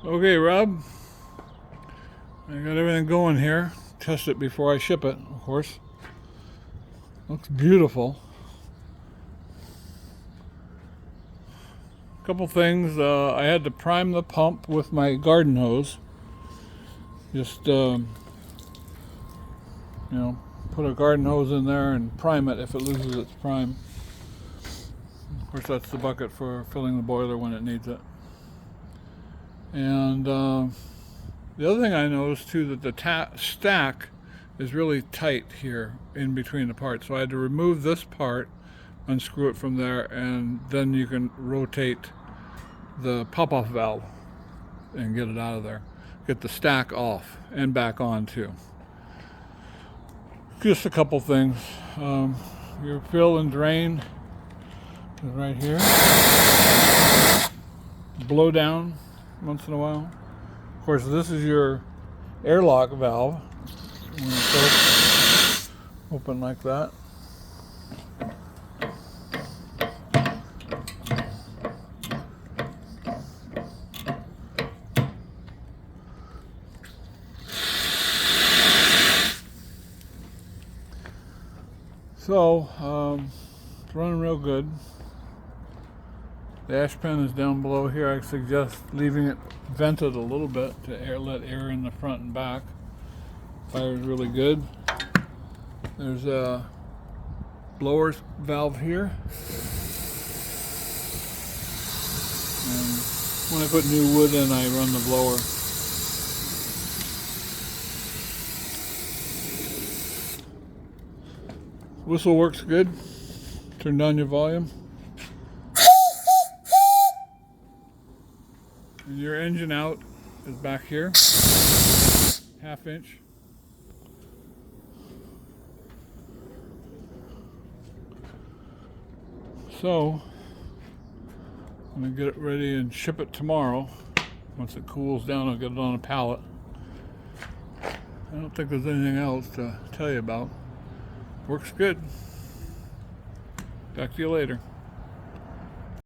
Okay, Rob, I got everything going here. Test it before I ship it, of course. Looks beautiful. Couple things. I had to prime the pump with my garden hose. Just, put a garden hose in there and prime it if it loses its prime. Of course, that's the bucket for filling the boiler when it needs it. And the other thing I noticed too, that the stack is really tight here in between the parts. So I had to remove this part, unscrew it from there, and then you can rotate the pop-off valve and get it out of there. Get the stack off and back on too. Just a couple things. Your fill and drain is right here. Blow down once in a while. Of course, this is your airlock valve. When it's open like that. So, it's running real good. The ash pen is down below here. I suggest leaving it vented a little bit to let air in the front and back. Fire is really good. There's a blower valve here. And when I put new wood in, I run the blower. Whistle works good. Turn down your volume. And your engine out is back here, 1/2 inch. So, I'm going to get it ready and ship it tomorrow. Once it cools down, I'll get it on a pallet. I don't think there's anything else to tell you about. Works good. Back to you later.